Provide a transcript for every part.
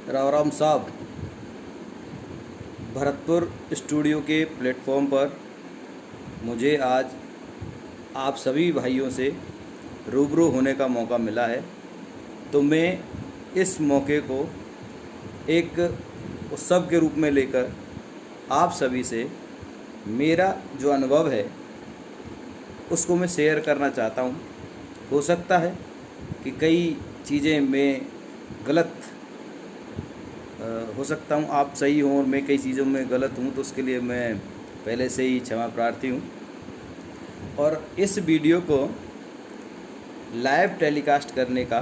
राव राम साहब, भरतपुर स्टूडियो के प्लेटफॉर्म पर मुझे आज आप सभी भाइयों से रूबरू होने का मौका मिला है। तो मैं इस मौके को एक उत्सव के रूप में लेकर आप सभी से मेरा जो अनुभव है उसको मैं शेयर करना चाहता हूँ। हो सकता है कि कई चीज़ें मैं गलत हो सकता हूँ, आप सही हों और मैं कई चीज़ों में गलत हूँ, तो उसके लिए मैं पहले से ही क्षमा प्रार्थी हूँ। और इस वीडियो को लाइव टेलीकास्ट करने का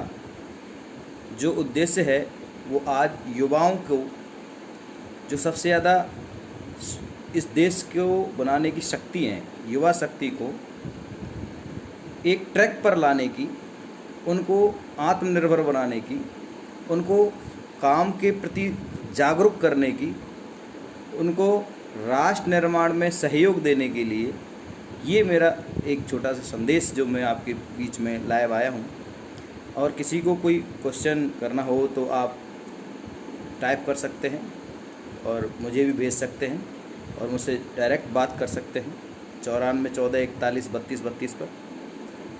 जो उद्देश्य है वो आज युवाओं को, जो सबसे ज़्यादा इस देश को बनाने की शक्ति हैं, युवा शक्ति को एक ट्रैक पर लाने की, उनको आत्मनिर्भर बनाने की, उनको काम के प्रति जागरूक करने की, उनको राष्ट्र निर्माण में सहयोग देने के लिए ये मेरा एक छोटा सा संदेश जो मैं आपके बीच में लाइव आया हूँ। और किसी को कोई क्वेश्चन करना हो तो आप टाइप कर सकते हैं और मुझे भी भेज सकते हैं और मुझसे डायरेक्ट बात कर सकते हैं 9414413232 पर।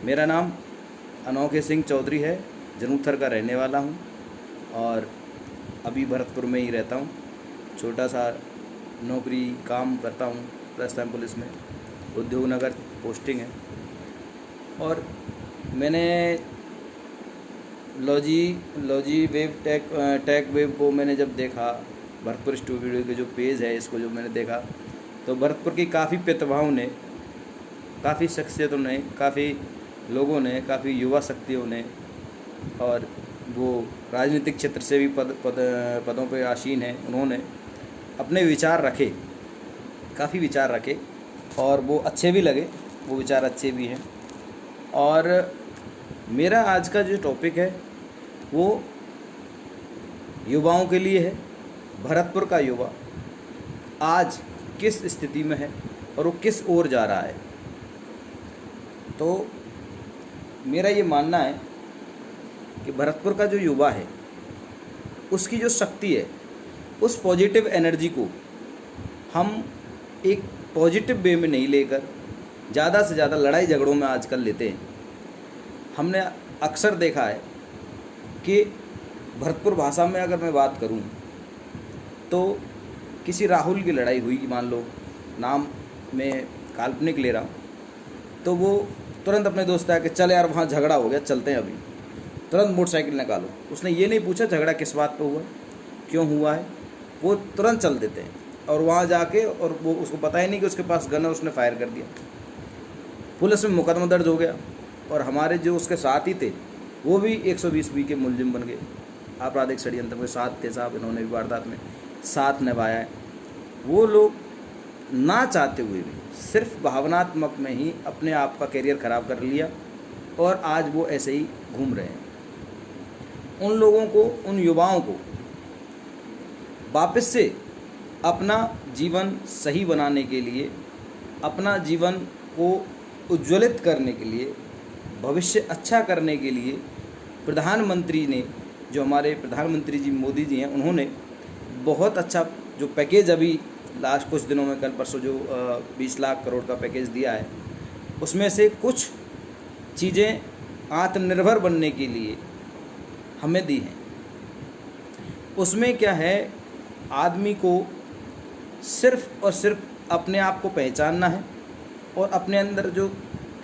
मेरा नाम अनोखे सिंह चौधरी है, जनूथर का रहने वाला हूँ और अभी भरतपुर में ही रहता हूँ। छोटा सा नौकरी काम करता हूँ, राजस्थान पुलिस में उद्योग नगर पोस्टिंग है। और मैंने लॉजी वेब टेक वेब को मैंने जब देखा, भरतपुर स्टूडियो के जो पेज है इसको जो मैंने देखा, तो भरतपुर की काफ़ी प्रतिभाओं ने, काफ़ी शख्सियतों ने, काफ़ी लोगों ने, काफ़ी युवा शक्तियों ने, और वो राजनीतिक क्षेत्र से भी पदों पर आसीन हैं, उन्होंने अपने विचार रखे, काफ़ी विचार रखे और वो अच्छे भी लगे, वो विचार अच्छे भी हैं। और मेरा आज का जो टॉपिक है वो युवाओं के लिए है। भरतपुर का युवा आज किस स्थिति में है और वो किस ओर जा रहा है। तो मेरा ये मानना है कि भरतपुर का जो युवा है उसकी जो शक्ति है, उस पॉजिटिव एनर्जी को हम एक पॉजिटिव वे में नहीं लेकर ज़्यादा से ज़्यादा लड़ाई झगड़ों में आजकल लेते हैं। हमने अक्सर देखा है कि भरतपुर भाषा में अगर मैं बात करूं तो किसी राहुल की लड़ाई हुई, मान लो, नाम मैं काल्पनिक ले रहा हूं, तो वो तुरंत अपने दोस्त आके, चल यार वहाँ झगड़ा हो गया, चलते हैं अभी, तुरंत मोटरसाइकिल निकालो। उसने ये नहीं पूछा झगड़ा किस बात पे हुआ, क्यों हुआ है, वो तुरंत चल देते हैं और वहाँ जाके, और वो उसको पता ही नहीं कि उसके पास गन है, उसने फायर कर दिया, पुलिस में मुकदमा दर्ज हो गया। और हमारे जो उसके साथी थे वो भी 120B के मुलजिम बन गए। आपराधिक षड्यंत्र के साथ थे साहब, इन्होंने भी वारदात में साथ निभाया है। वो लोग ना चाहते हुए भी सिर्फ भावनात्मक में ही अपने आप का करियर ख़राब कर लिया और आज वो ऐसे ही घूम रहे हैं। उन लोगों को, उन युवाओं को वापस से अपना जीवन सही बनाने के लिए, अपना जीवन को उज्ज्वलित करने के लिए, भविष्य अच्छा करने के लिए प्रधानमंत्री ने, जो हमारे प्रधानमंत्री जी मोदी जी हैं, उन्होंने बहुत अच्छा जो पैकेज अभी लास्ट कुछ दिनों में, कल परसों जो 20 लाख करोड़ का पैकेज दिया है, उसमें से कुछ चीज़ें आत्मनिर्भर बनने के लिए हमें दी हैं। उसमें क्या है, आदमी को सिर्फ और सिर्फ अपने आप को पहचानना है और अपने अंदर जो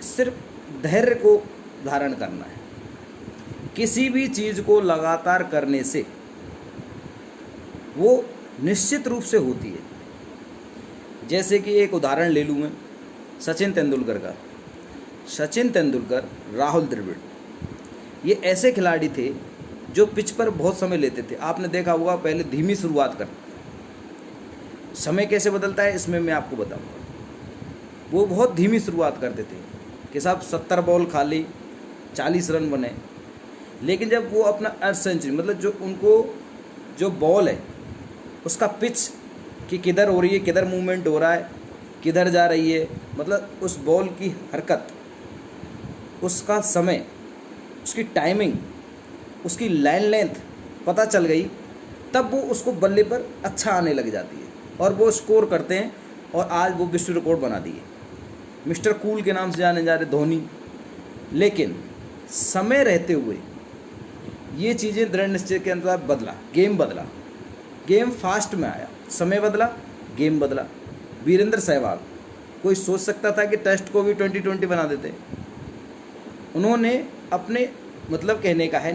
सिर्फ धैर्य को धारण करना है। किसी भी चीज़ को लगातार करने से वो निश्चित रूप से होती है। जैसे कि एक उदाहरण ले लूँ मैं सचिन तेंदुलकर का। सचिन तेंदुलकर, राहुल द्रविड़, ये ऐसे खिलाड़ी थे जो पिच पर बहुत समय लेते थे। आपने देखा होगा, पहले धीमी शुरुआत करते, समय कैसे बदलता है इसमें मैं आपको बताऊंगा। वो बहुत धीमी शुरुआत करते थे कि साहब 70 बॉल खाली 40 रन बने, लेकिन जब वो अपना अर्ध सेंचुरी, मतलब जो उनको जो बॉल है उसका पिच कि किधर हो रही है, किधर मूवमेंट हो रहा है, किधर जा रही है, मतलब उस बॉल की हरकत, उसका समय, उसकी टाइमिंग, उसकी लाइन लेंथ पता चल गई तब वो उसको बल्ले पर अच्छा आने लग जाती है और वो स्कोर करते हैं और आज वो विश्व रिकॉर्ड बना दिए, मिस्टर कूल के नाम से जाने जा रहे धोनी। लेकिन समय रहते हुए ये चीज़ें दृढ़ निश्चय के अनुसार बदला, गेम फास्ट में आया, समय बदला, गेम बदला। वीरेंद्र सहवाग, कोई सोच सकता था कि टेस्ट को भी 2020 बना देते? उन्होंने अपने मतलब कहने का है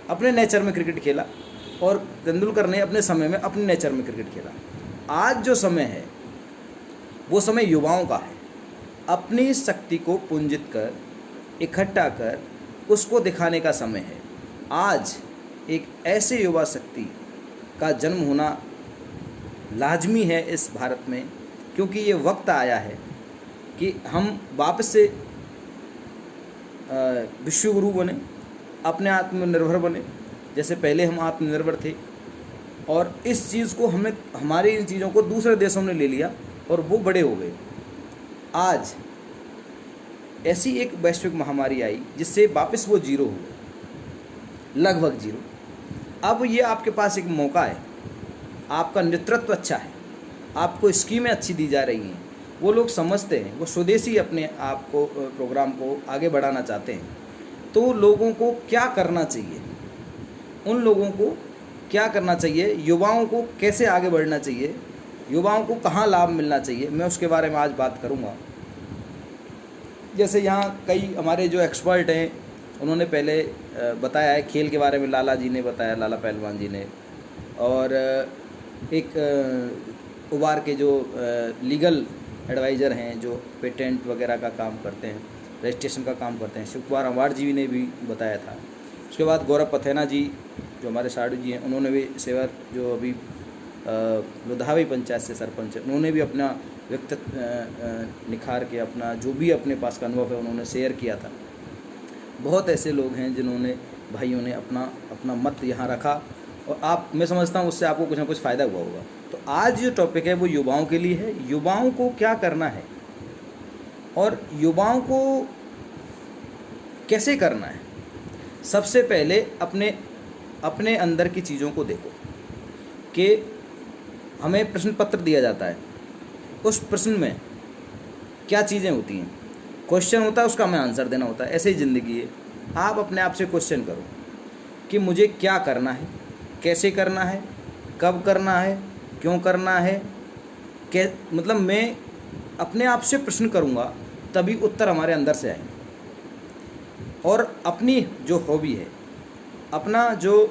अपने नेचर में क्रिकेट खेला और तेंदुलकर ने अपने समय में अपने नेचर में क्रिकेट खेला। आज जो समय है वो समय युवाओं का है, अपनी शक्ति को पुंजित कर इकट्ठा कर उसको दिखाने का समय है। आज एक ऐसे युवा शक्ति का जन्म होना लाजमी है इस भारत में, क्योंकि ये वक्त आया है कि हम वापस से विश्व गुरु बने, अपने आत्मनिर्भर बने, जैसे पहले हम आत्मनिर्भर थे। और इस चीज़ को हमारी इन चीज़ों को दूसरे देशों ने ले लिया और वो बड़े हो गए। आज ऐसी एक वैश्विक महामारी आई जिससे वापस वो जीरो हो गए, लगभग जीरो। अब ये आपके पास एक मौका है, आपका नेतृत्व अच्छा है, आपको स्कीमें अच्छी दी जा रही हैं, वो लोग समझते हैं, वो स्वदेशी अपने आप को प्रोग्राम को आगे बढ़ाना चाहते हैं। तो लोगों को क्या करना चाहिए, उन लोगों को क्या करना चाहिए, युवाओं को कैसे आगे बढ़ना चाहिए, युवाओं को कहाँ लाभ मिलना चाहिए, मैं उसके बारे में आज बात करूँगा। जैसे यहाँ कई हमारे जो एक्सपर्ट हैं उन्होंने पहले बताया है खेल के बारे में, लाला जी ने बताया, लाला पहलवान जी ने, और एक उबार के जो लीगल एडवाइज़र हैं जो पेटेंट वगैरह का काम करते हैं, रजिस्ट्रेशन का काम करते हैं, शिव कुमार अवार्ड जी ने भी बताया था। उसके बाद गौरव पथेना जी जो हमारे साड़ू जी हैं, उन्होंने भी सेवा जो अभी लुधावी पंचायत से सरपंच है, उन्होंने भी अपना व्यक्तित्व निखार के अपना जो भी अपने पास का अनुभव है उन्होंने शेयर किया था। बहुत ऐसे लोग हैं जिन्होंने भाइयों ने अपना मत यहाँ रखा और मैं समझता हूँ उससे आपको कुछ ना कुछ फ़ायदा हुआ होगा। तो आज जो टॉपिक है वो युवाओं के लिए है, युवाओं को क्या करना है और युवाओं को कैसे करना है। सबसे पहले अपने अंदर की चीज़ों को देखो कि हमें प्रश्न पत्र दिया जाता है, उस प्रश्न में क्या चीज़ें होती हैं, क्वेश्चन होता है, उसका हमें आंसर देना होता है। ऐसे ही ज़िंदगी है, आप अपने आप से क्वेश्चन करो कि मुझे क्या करना है, कैसे करना है, कब करना है, क्यों करना है, मतलब मैं अपने आप से प्रश्न करूँगा तभी उत्तर हमारे अंदर से आएंगे। और अपनी जो हॉबी है, अपना जो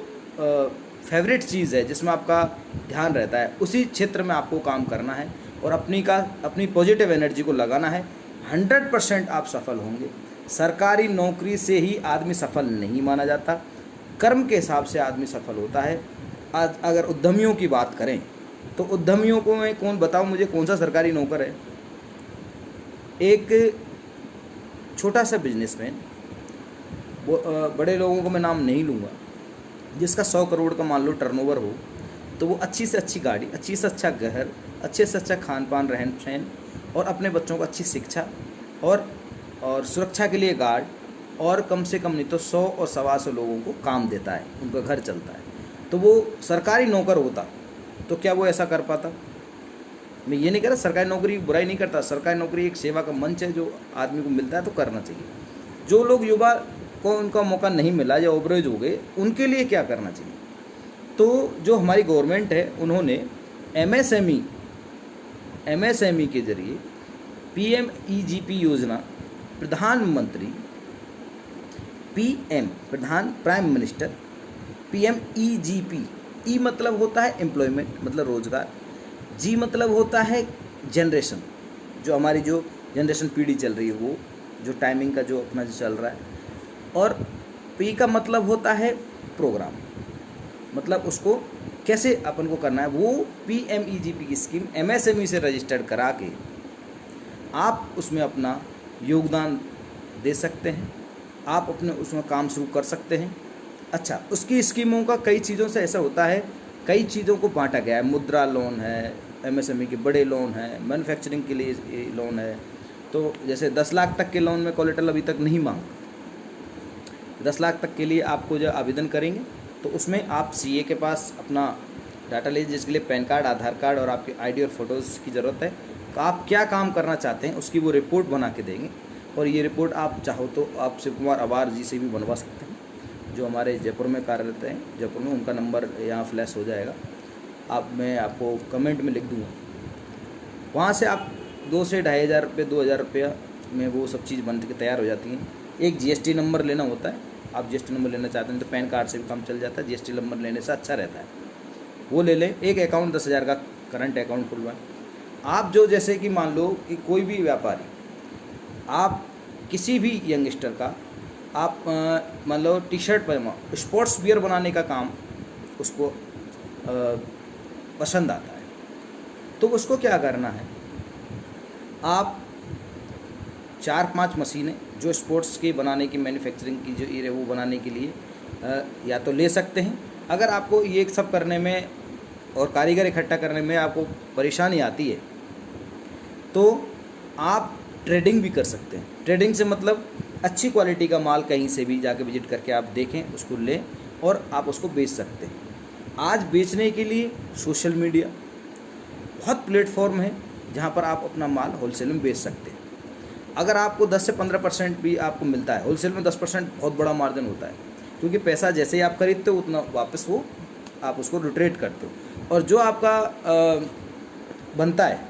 फेवरेट चीज़ है जिसमें आपका ध्यान रहता है, उसी क्षेत्र में आपको काम करना है और अपनी पॉजिटिव एनर्जी को लगाना है। 100% आप सफल होंगे। सरकारी नौकरी से ही आदमी सफल नहीं माना जाता, कर्म के हिसाब से आदमी सफल होता है। आज अगर उद्यमियों की बात करें तो उद्यमियों को मैं बताऊं मुझे कौन सा सरकारी नौकर है। एक छोटा सा बिजनेसमैन, वो बड़े लोगों को मैं नाम नहीं लूँगा, जिसका 100 करोड़ का मान लो टर्नओवर हो, तो वो अच्छी से अच्छी गाड़ी, अच्छी से अच्छा घर, अच्छे से अच्छा खान पान रहन सहन और अपने बच्चों को अच्छी शिक्षा और सुरक्षा के लिए गार्ड, और कम से कम नहीं तो 100 और 125 लोगों को काम देता है, उनका घर चलता है। तो वो सरकारी नौकर होता तो क्या वो ऐसा कर पाता? मैं ये नहीं कह रहा सरकारी नौकरी बुराई नहीं करता, सरकारी नौकरी एक सेवा का मंच है जो आदमी को मिलता है तो करना चाहिए। जो लोग युवा को उनका मौका नहीं मिला या ओवरेज हो गए, उनके लिए क्या करना चाहिए? तो जो हमारी गवर्नमेंट है उन्होंने एमएसएमई के जरिए PMEGP योजना, प्रधानमंत्री प्राइम मिनिस्टर PMEGP, ई मतलब होता है एम्प्लॉयमेंट मतलब रोजगार, जी मतलब होता है जनरेशन, जो हमारी जो जनरेशन पीढ़ी चल रही है वो जो टाइमिंग का जो अपना जो चल रहा है, और पी का मतलब होता है प्रोग्राम, मतलब उसको कैसे अपन को करना है। वो PMEGP की स्कीम MSME से रजिस्टर्ड करा के आप उसमें अपना योगदान दे सकते हैं, आप अपने उसमें काम शुरू कर सकते हैं। अच्छा, उसकी स्कीमों का कई चीज़ों से ऐसा होता है, कई चीज़ों को बांटा गया है। मुद्रा लोन है, MSME के बड़े लोन है, मैन्युफैक्चरिंग के लिए लोन है। तो जैसे 10 लाख तक के लोन में कोलेटरल अभी तक नहीं मांग, 10 लाख तक के लिए आपको जब आवेदन करेंगे तो उसमें आप सीए के पास अपना डाटा लीजिए, जिसके लिए पैन कार्ड, आधार कार्ड और आपकी आईडी और फोटोज़ की ज़रूरत है। तो आप क्या काम करना चाहते हैं उसकी वो रिपोर्ट बना के देंगे, और ये रिपोर्ट आप चाहो तो आप शिव कुमार अवार जी से भी बनवा सकते हैं, जो हमारे जयपुर में कार्यरत हैं। जयपुर में उनका नंबर यहाँ फ्लैश हो जाएगा, मैं आपको कमेंट में लिख दूँगा। वहाँ से आप 2 से 2,500 रुपये, 2,000 रुपया में वो सब चीज़ बन के तैयार हो जाती हैं। एक जीएसटी नंबर लेना होता है, आप जीएसटी नंबर लेना चाहते हैं तो पैन कार्ड से भी काम चल जाता है, जीएसटी नंबर लेने से अच्छा रहता है, वो ले लें। एक अकाउंट 10,000 का करंट अकाउंट खुलवाएं। आप जो जैसे कि मान लो कि कोई भी व्यापारी, आप किसी भी यंगस्टर का आप मान लो टी शर्ट पर स्पोर्ट्स वियर बनाने का काम उसको पसंद आता है, तो उसको क्या करना है, आप 4-5 मशीनें जो स्पोर्ट्स के बनाने की, मैन्युफैक्चरिंग की जो ये वो बनाने के लिए या तो ले सकते हैं। अगर आपको ये सब करने में और कारीगर इकट्ठा करने में आपको परेशानी आती है तो आप ट्रेडिंग भी कर सकते हैं। ट्रेडिंग से मतलब अच्छी क्वालिटी का माल कहीं से भी जाके विजिट करके आप देखें, उसको लें और आप उसको बेच सकते हैं। आज बेचने के लिए सोशल मीडिया बहुत प्लेटफॉर्म है जहाँ पर आप अपना माल होलसेल में बेच सकते हैं। अगर आपको 10 से 15% भी आपको मिलता है, होलसेल में 10% बहुत बड़ा मार्जिन होता है, क्योंकि पैसा जैसे ही आप खरीदते हो उतना वापस वो आप उसको रिट्रेट करते हो, और जो आपका बनता है,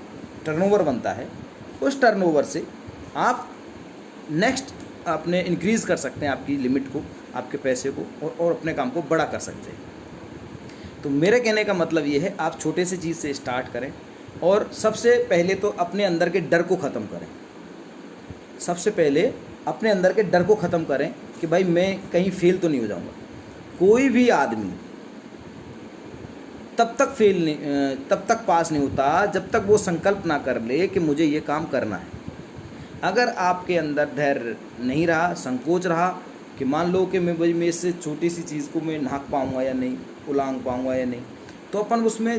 टर्नओवर बनता है, उस टर्नओवर से आप नेक्स्ट अपने इंक्रीज़ कर सकते हैं आपकी लिमिट को, आपके पैसे को, और अपने काम को बड़ा कर सकते हैं। तो मेरे कहने का मतलब ये है, आप छोटे से चीज़ से स्टार्ट करें और सबसे पहले तो अपने अंदर के डर को ख़त्म करें। सबसे पहले अपने अंदर के डर को ख़त्म करें कि भाई मैं कहीं फेल तो नहीं हो जाऊंगा। कोई भी आदमी तब तक पास नहीं होता जब तक वो संकल्प ना कर ले कि मुझे ये काम करना है। अगर आपके अंदर धैर्य नहीं रहा, संकोच रहा कि मान लो कि मैं इससे छोटी सी चीज़ को मैं नाक पाऊँगा या नहीं, उलांग पाऊँगा या नहीं, तो अपन उसमें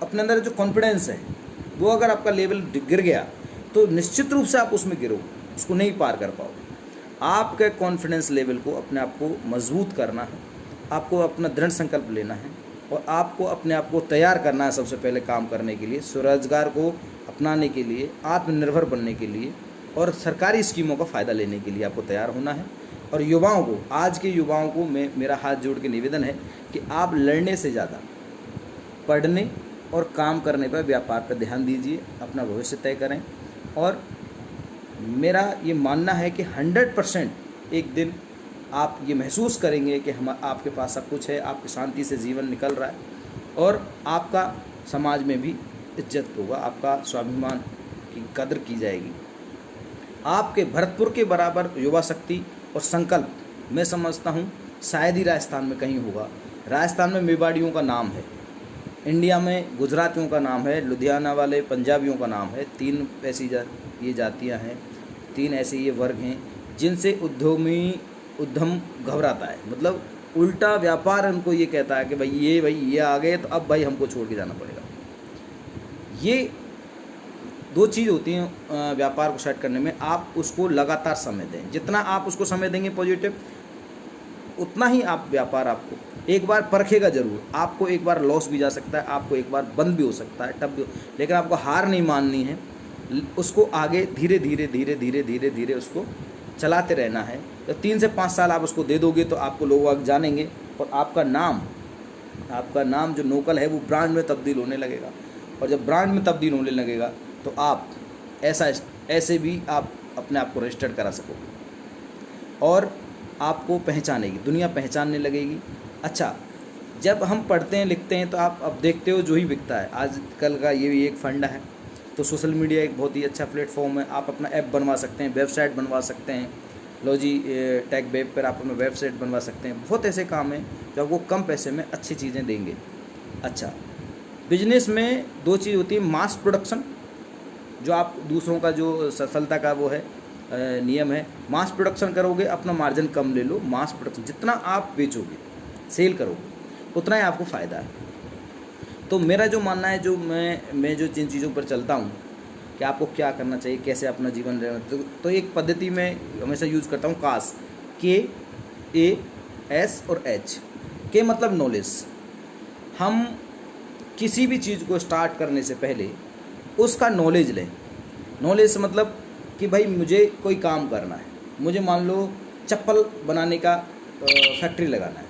अपने अंदर जो कॉन्फिडेंस है वो अगर आपका लेवल गिर गया तो निश्चित रूप से आप उसमें गिरोगे, उसको नहीं पार कर पाओगे। आपके कॉन्फिडेंस लेवल को, अपने आप को मजबूत करना है, आपको अपना दृढ़ संकल्प लेना है और आपको अपने आप को तैयार करना है सबसे पहले काम करने के लिए, स्वरोजगार को अपनाने के लिए, आत्मनिर्भर बनने के लिए और सरकारी स्कीमों का फ़ायदा लेने के लिए आपको तैयार होना है। और युवाओं को, आज के युवाओं को मेरा हाथ जोड़ के निवेदन है कि आप लड़ने से ज़्यादा पढ़ने और काम करने पर, व्यापार पर ध्यान दीजिए, अपना भविष्य तय करें। और मेरा ये मानना है कि 100% एक दिन आप ये महसूस करेंगे कि आपके पास सब कुछ है, आपकी शांति से जीवन निकल रहा है और आपका समाज में भी इज्जत होगा, आपका स्वाभिमान की कदर की जाएगी। आपके भरतपुर के बराबर युवा शक्ति और संकल्प मैं समझता हूँ शायद ही राजस्थान में कहीं होगा। राजस्थान में मेवाड़ियों का नाम है, इंडिया में गुजरातियों का नाम है, लुधियाना वाले पंजाबियों का नाम है। 3 ऐसी ये जातियाँ हैं, 3 ऐसे ये वर्ग हैं जिनसे उद्यम घबराता है। मतलब उल्टा व्यापार उनको ये कहता है कि भाई ये आ गए तो अब भाई हमको छोड़ के जाना पड़ेगा। ये 2 चीज़ होती हैं व्यापार को सेट करने में। आप उसको लगातार समय दें, जितना आप उसको समय देंगे पॉजिटिव, उतना ही आप व्यापार आपको एक बार परखेगा ज़रूर। आपको एक बार लॉस भी जा सकता है, आपको एक बार बंद भी हो सकता है, तब भी, लेकिन आपको हार नहीं माननी है। उसको आगे धीरे धीरे उसको चलाते रहना है। तो 3 से 5 साल आप उसको दे दोगे तो आपको लोग आगे जानेंगे और आपका नाम जो लोकल है वो ब्रांड में तब्दील होने लगेगा। और जब ब्रांड में तब्दील होने लगेगा तो आप ऐसे भी आप अपने आप को रजिस्टर्ड करा सकोगे और आपको पहचानेगी, दुनिया पहचानने लगेगी। अच्छा, जब हम पढ़ते हैं लिखते हैं तो आप अब देखते हो जो ही बिकता है आजकल का, ये भी एक फंड है। तो सोशल मीडिया एक बहुत ही अच्छा प्लेटफॉर्म है। आप अपना ऐप बनवा सकते हैं, वेबसाइट बनवा सकते हैं। लॉजी टेक वेब पर आप अपना वेबसाइट बनवा सकते हैं। बहुत ऐसे काम हैं जो आपको कम पैसे में अच्छी चीज़ें देंगे। अच्छा, बिजनेस में 2 चीज़ होती है, मास प्रोडक्शन, जो आप दूसरों का जो सफलता का वो है नियम है, मास प्रोडक्शन करोगे अपना मार्जिन कम ले लो। मास प्रोडक्शन जितना आप बेचोगे, सेल करोगे, उतना ही आपको फ़ायदा है। तो मेरा जो मानना है, जो मैं जो जिन चीज़ों पर चलता हूँ कि आपको क्या करना चाहिए, कैसे अपना जीवन रहना, तो एक पद्धति में हमेशा यूज़ करता हूँ, KAS, KAS और H। के मतलब नॉलेज। हम किसी भी चीज़ को स्टार्ट करने से पहले उसका नॉलेज लें। नॉलेज से मतलब कि भाई मुझे कोई काम करना है, मुझे मान लो चप्पल बनाने का फैक्ट्री लगाना है,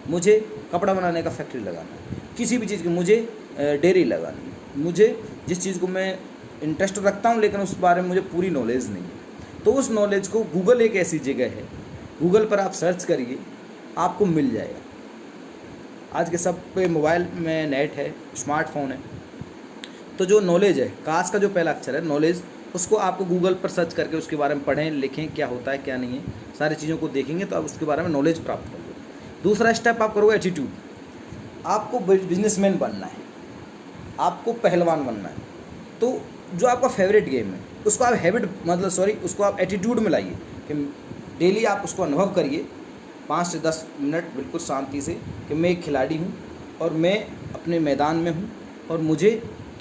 मुझे कपड़ा बनाने का फैक्ट्री लगाना है, किसी भी चीज़ की मुझे डेयरी लगानी है, मुझे जिस चीज़ को मैं इंटरेस्ट रखता हूँ लेकिन उस बारे में मुझे पूरी नॉलेज नहीं है, तो उस नॉलेज को गूगल एक ऐसी जगह है, गूगल पर आप सर्च करिए आपको मिल जाएगा। आज के सब पे मोबाइल में नेट है, स्मार्टफोन है, तो जो नॉलेज है, काश का जो पहला अक्षर है नॉलेज, उसको आपको गूगल पर सर्च करके उसके बारे में पढ़ें, लिखें, क्या होता है क्या नहीं है, सारी चीज़ों को देखेंगे तो आप उसके बारे में नॉलेज प्राप्त करोगे। दूसरा स्टेप आप करोगे एटीट्यूड। आपको बिजनेसमैन बनना है, आपको पहलवान बनना है, तो जो आपका फेवरेट गेम है उसको आप उसको आप एटीट्यूड में लाइए कि डेली आप उसको अनुभव करिए 5 से 10 मिनट बिल्कुल शांति से कि मैं एक खिलाड़ी हूँ और मैं अपने मैदान में हूँ और मुझे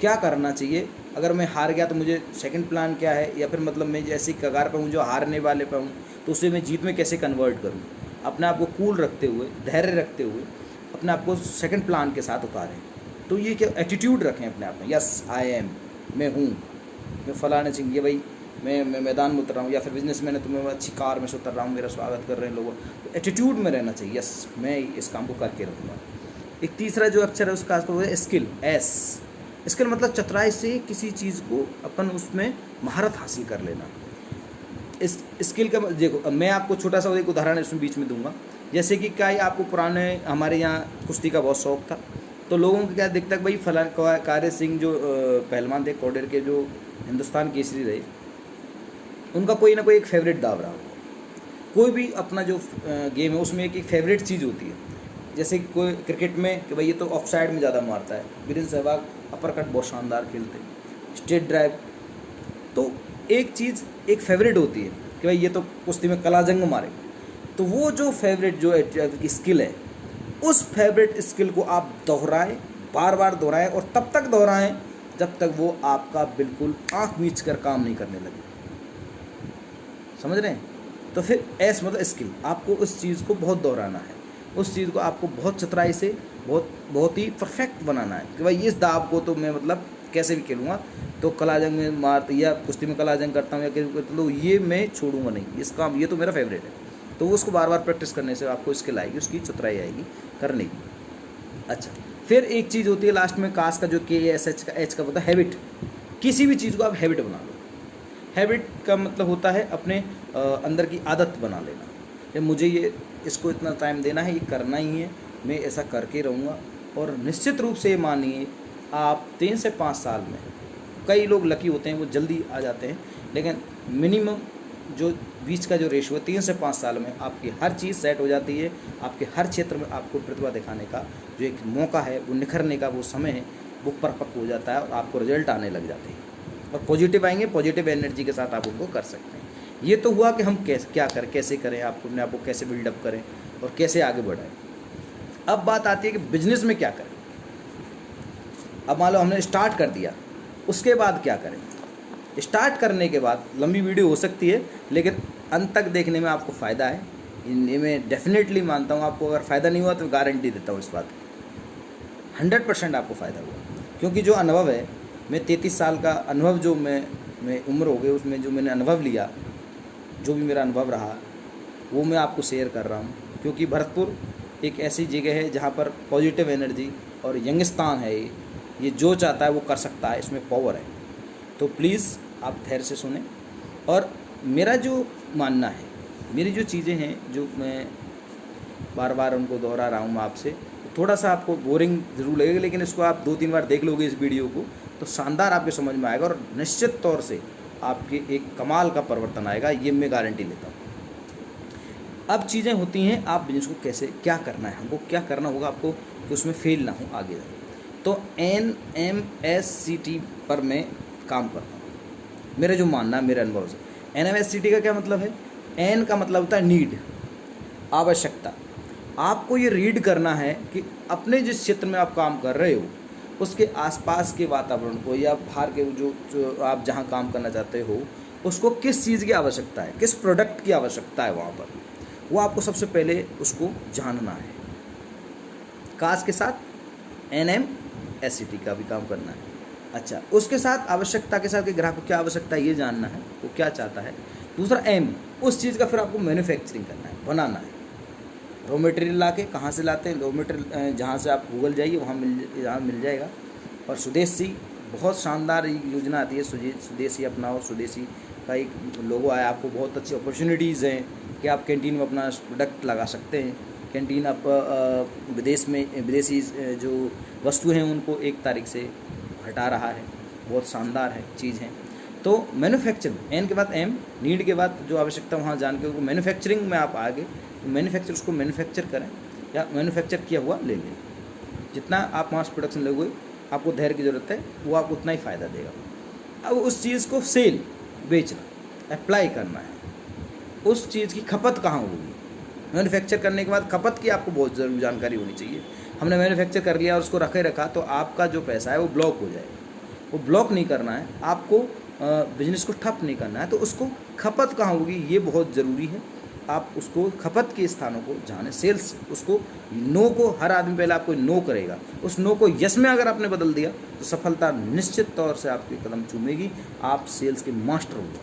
क्या करना चाहिए। अगर मैं हार गया तो मुझे सेकंड प्लान क्या है, या फिर मतलब मैं जैसी कगार पर हूँ जो हारने वाले पर हूँ तो उसे मैं जीत में कैसे कन्वर्ट करूँ। अपने आप को कूल रखते हुए, धैर्य रखते हुए अपने आप को सेकंड प्लान के साथ उतारें। तो ये क्या एटीट्यूड रखें अपने आप में, यस आई एम, मैं हूँ, मैं फलाने चाहिए भाई, मैं मैदान में उतर रहा हूँ, या फिर बिजनेसमैन है तो मैं अच्छी कार में से उतर रहा हूँ, मेरा स्वागत कर रहे हैं लोग। तो एटीट्यूड में रहना चाहिए, यस मैं इस काम को करके रहूँगा। एक तीसरा जो अक्षर है उसका स्किल, एस। स्किल मतलब चतुराई से किसी चीज़ को अपन उसमें महारत हासिल कर लेना। इस स्किल का देखो, मैं आपको छोटा सा एक उदाहरण इसमें बीच में दूंगा। जैसे कि क्या आपको पुराने हमारे यहाँ कुश्ती का बहुत शौक था, तो लोगों को क्या दिखता है भाई फलान कार्य सिंह जो पहलवान थे कोडेर के, जो हिंदुस्तान केसरी रहे, उनका कोई ना कोई एक फेवरेट दाव रहा होगा। कोई भी अपना जो गेम है उसमें एक फेवरेट चीज़ होती है। जैसे कोई क्रिकेट में कि भाई ये तो ऑफ साइड में ज़्यादा मारता है, वीरेंद्र सहवाग अपर कट बहुत शानदार खेलते, स्ट्रेट ड्राइव, तो एक चीज़ एक फेवरेट होती है कि भाई ये तो कुश्ती में कलाजंग मारे। तो वो जो फेवरेट जो स्किल है, उस फेवरेट स्किल को आप दोहराएं, बार बार दोहराएं और तब तक दोहराएं जब तक वो आपका बिल्कुल आँख मीच कर काम नहीं करने लगे। समझ रहे हैं? तो फिर एस मतलब स्किल, आपको उस चीज़ को बहुत दोहराना है, उस चीज़ को आपको बहुत चतुराई से बहुत ही परफेक्ट बनाना है कि भाई इस दाव को तो मैं मतलब कैसे भी खेलूँगा, तो कलाजंग में मार या कुश्ती में कलाजंग करता हूँ या तो ये मैं छोड़ूंगा नहीं, इस काम ये तो मेरा फेवरेट है। तो उसको बार बार प्रैक्टिस करने से आपको स्किल आएगी, उसकी चतुराई आएगी करने की। अच्छा, फिर एक चीज़ होती है लास्ट में कास का जो KASH का होता है हैबिट। किसी भी चीज़ को आप हैबिट बना लो। हैबिट का मतलब होता है अपने अंदर की आदत बना लेना कि मुझे ये इसको इतना टाइम देना है, ये करना ही है, मैं ऐसा करके रहूँगा। और निश्चित रूप से मानिए आप 3 से 5 साल में, कई लोग लकी होते हैं वो जल्दी आ जाते हैं, लेकिन मिनिमम जो बीच का जो रेशियो है 3 से 5 साल में आपकी हर चीज़ सेट हो जाती है। आपके हर क्षेत्र में आपको प्रतिभा दिखाने का जो एक मौका है, वो निखरने का वो समय है, वो परिपक्व हो जाता है और आपको रिजल्ट आने लग जाते हैं और पॉजिटिव आएंगे। पॉजिटिव एनर्जी के साथ आप उनको कर सकते हैं। ये तो हुआ कि हम कैसे करें, आपको अपने आप को कैसे बिल्डअप करें और कैसे आगे बढ़ाएं। अब बात आती है कि बिजनेस में क्या करें। अब मान लो हमने स्टार्ट कर दिया, उसके बाद क्या करें। स्टार्ट करने के बाद लंबी वीडियो हो सकती है, लेकिन अंत तक देखने में आपको फ़ायदा है, ये मैं डेफिनेटली मानता हूँ। आपको अगर फ़ायदा नहीं हुआ तो गारंटी देता हूँ इस बात की, 100% आपको फ़ायदा हुआ। क्योंकि जो अनुभव है, मैं 33 साल का अनुभव जो मैं उम्र हो गई, उसमें जो मैंने अनुभव लिया, जो भी मेरा अनुभव रहा, वो मैं आपको शेयर कर रहा हूँ। क्योंकि भरतपुर एक ऐसी जगह है जहाँ पर पॉजिटिव एनर्जी और यंगस्तान है, ये जो चाहता है वो कर सकता है, इसमें पावर है। तो प्लीज़ आप धैर्य से सुने। और मेरा जो मानना है, मेरी जो चीज़ें हैं जो मैं बार बार उनको दोहरा रहा हूँ मैं आपसे, थोड़ा सा आपको बोरिंग ज़रूर लगेगा, लेकिन इसको आप 2-3 बार देख लोगे इस वीडियो को तो शानदार आपके समझ में आएगा और निश्चित तौर से आपके एक कमाल का परिवर्तन आएगा, ये मैं गारंटी लेता हूँ। अब चीज़ें होती हैं, आप बिजनेस को कैसे क्या करना है, हमको क्या करना होगा आपको कि उसमें फेल ना हो आगे। तो NMSCT पर मैं काम करता हूँ, मेरा जो मानना है, मेरे अनुभव से। NMSCT का क्या मतलब है? N का मतलब होता है नीड, आवश्यकता। आपको ये रीड करना है कि अपने जिस क्षेत्र में आप काम कर रहे हो उसके आसपास के वातावरण को या बाहर के जो आप जहाँ काम करना चाहते हो उसको किस चीज़ की आवश्यकता है, किस प्रोडक्ट की आवश्यकता है वहाँ पर, वो आपको सबसे पहले उसको जानना है। कास्ट के साथ NMSCT का भी काम करना है। अच्छा, उसके साथ आवश्यकता के साथ कि ग्राहक को क्या आवश्यकता है ये जानना है, वो क्या चाहता है। दूसरा M, उस चीज़ का फिर आपको मैन्युफैक्चरिंग करना है, बनाना है। रॉ मटेरियल ला के कहाँ से लाते हैं, रॉ मटेरियल जहाँ से आप गूगल जाइए वहाँ मिल जाएगा। और स्वदेशी बहुत शानदार योजना आती है, स्वदेशी अपनाओ। स्वदेशी का एक लोगो आया, आपको बहुत अच्छी अपॉर्चुनिटीज़ हैं कि आप कैंटीन में अपना प्रोडक्ट लगा सकते हैं। कैंटीन आप विदेशी जो वस्तु हैं उनको 1 तारीख से हटा रहा है, बहुत शानदार है चीज़ है। तो मैन्युफैक्चरिंग, एन के बाद M, नीड के बाद जो आवश्यकता वहाँ जान के मैन्युफैक्चरिंग में आप आगे उसको मैन्युफैक्चर करें या मैन्युफैक्चर किया हुआ ले लें। जितना आप मास प्रोडक्शन लोगे, आपको धैर्य की ज़रूरत है, वो आपको उतना ही फ़ायदा देगा। अब उस चीज़ को सेल, बेचना, अप्लाई करना है। उस चीज़ की खपत कहाँ होगी, मैन्युफैक्चर करने के बाद खपत की आपको बहुत ज़रूर जानकारी होनी चाहिए। हमने मैन्युफैक्चर कर लिया और उसको रखा तो आपका जो पैसा है वो ब्लॉक हो जाएगा। वो ब्लॉक नहीं करना है आपको, बिजनेस को ठप नहीं करना है, तो उसको खपत कहाँ होगी ये बहुत ज़रूरी है। आप उसको खपत के स्थानों को जाने, सेल्स, उसको नो को हर आदमी पहले आपको नो करेगा, उस नो को यस में अगर आपने बदल दिया तो सफलता निश्चित तौर से आपके कदम चूमेगी। आप सेल्स के मास्टर होंगे,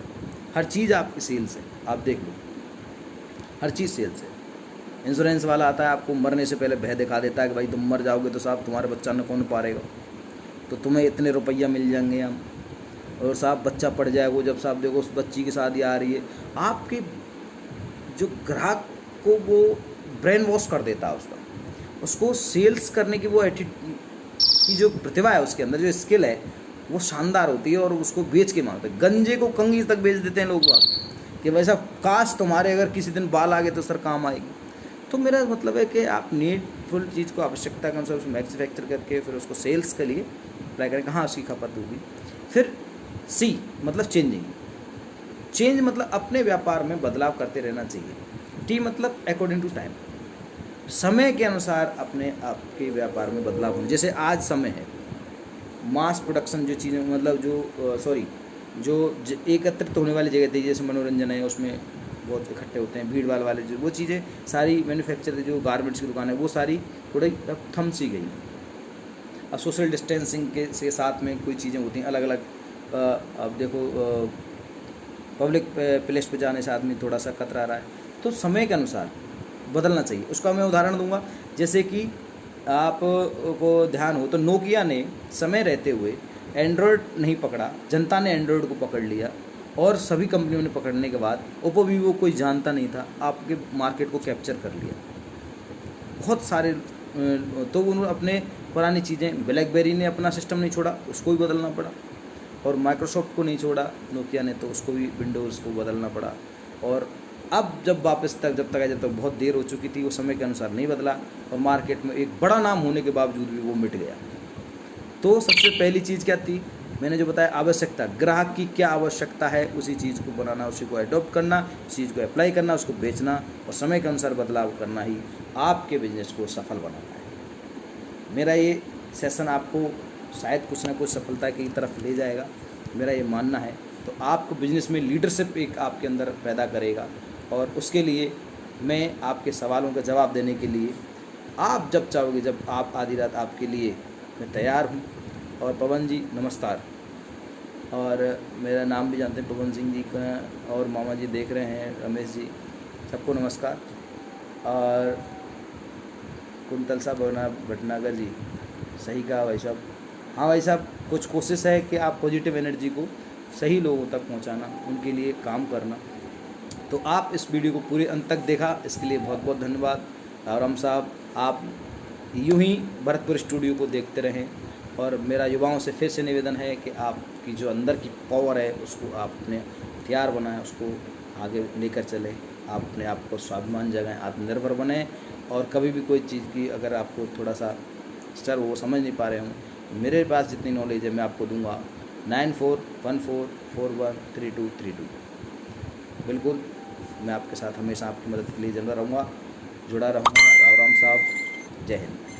हर चीज़ आपकी सेल्स है। आप देख लो, हर चीज़ सेल्स है। इंश्योरेंस वाला आता है, आपको मरने से पहले भय दिखा देता है कि भाई तुम मर जाओगे तो साहब तुम्हारे बच्चा न कौन पालेगा, तो तुम्हें इतने रुपया मिल जाएंगे हम, और साहब बच्चा पड़ जाएगा, जब साहब देखो उस बच्ची की शादी आ रही है, आपके जो ग्राहक को वो ब्रेन वॉश कर देता है उसको सेल्स करने की वो की जो प्रतिभा है उसके अंदर, जो स्किल है वो शानदार होती है, और उसको बेच के मांगते हैं। गंजे को कंघी तक बेच देते हैं लोग कि वैसा काश तुम्हारे अगर किसी दिन बाल आ गए तो सर काम आएगी। तो मेरा मतलब है कि आप नीडफुल चीज़ को आवश्यकता के अनुसार उसको मैन्युफैक्चर करके फिर उसको सेल्स के लिए अप्लाई करें, कहाँ उसकी खपत होगी। फिर C मतलब चेंज मतलब अपने व्यापार में बदलाव करते रहना चाहिए। T मतलब अकॉर्डिंग टू टाइम, समय के अनुसार अपने आपके व्यापार में बदलाव होना। जैसे आज समय है, मास प्रोडक्शन जो चीज़ें मतलब जो एकत्रित होने वाली जगह थी, जैसे मनोरंजन है उसमें बहुत इकट्ठे होते हैं, भीड़ भाड़ वाले जो वो चीज़ें सारी मैन्युफैक्चर, जो गारमेंट्स की दुकान है वो सारी थोड़ी थम सी गई। अब सोशल डिस्टेंसिंग के साथ में कोई चीज़ें होती हैं अलग अलग। अब देखो पब्लिक प्लेस पे जाने से आदमी थोड़ा सा कतरा रहा है, तो समय के अनुसार बदलना चाहिए। उसका मैं उदाहरण दूंगा, जैसे कि आप को ध्यान हो तो नोकिया ने समय रहते हुए एंड्रॉयड नहीं पकड़ा, जनता ने एंड्रॉयड को पकड़ लिया, और सभी कंपनियों ने पकड़ने के बाद ओप्पो वीवो कोई जानता नहीं था, आपके मार्केट को कैप्चर कर लिया। बहुत सारे तो उन्होंने अपने पुरानी चीज़ें, ब्लैकबेरी ने अपना सिस्टम नहीं छोड़ा, उसको भी बदलना पड़ा, और माइक्रोसॉफ्ट को नहीं छोड़ा नोकिया ने, तो उसको भी विंडोज़ को बदलना पड़ा। और अब जब तक बहुत देर हो चुकी थी, वो समय के अनुसार नहीं बदला, और मार्केट में एक बड़ा नाम होने के बावजूद भी वो मिट गया। तो सबसे पहली चीज़ क्या थी, मैंने जो बताया, आवश्यकता, ग्राहक की क्या आवश्यकता है उसी चीज़ को बनाना, उसी को अडॉप्ट करना, उस चीज़ को अप्लाई करना, उसको बेचना, और समय के अनुसार बदलाव करना ही आपके बिजनेस को सफल बनाना है। मेरा ये सेशन आपको शायद कुछ ना कुछ सफलता की तरफ ले जाएगा, मेरा ये मानना है। तो आपको बिजनेस में लीडरशिप एक आपके अंदर पैदा करेगा, और उसके लिए मैं आपके सवालों का जवाब देने के लिए आप जब चाहोगे, जब आप आधी रात, आपके लिए मैं तैयार हूँ। और पवन जी नमस्कार, और मेरा नाम भी जानते हैं पवन सिंह जी का, और मामा जी देख रहे हैं, रमेश जी, सबको नमस्कार। और कुंतल साहब भटनागर जी, सही कहा भाई साहब। हाँ भाई साहब, कुछ कोशिश है कि आप पॉजिटिव एनर्जी को सही लोगों तक पहुंचाना, उनके लिए काम करना। तो आप इस वीडियो को पूरे अंत तक देखा, इसके लिए बहुत बहुत धन्यवाद। और हम साहब, आप यूं ही भरतपुर स्टूडियो को देखते रहें, और मेरा युवाओं से फिर से निवेदन है कि आपकी जो अंदर की पावर है उसको आप अपने हथियार बनाएं, उसको आगे लेकर चलें, आप अपने आप को स्वाभिमान जगाएं, आत्मनिर्भर बनें। और कभी भी कोई चीज़ की अगर आपको थोड़ा सा सर वो समझ नहीं पा रहे हों, मेरे पास जितनी नॉलेज है मैं आपको दूंगा। 9414413232। बिल्कुल, मैं आपके साथ हमेशा आपकी मदद के लिए जुड़ा रहूँगा। राम राम साहब, जय हिंद।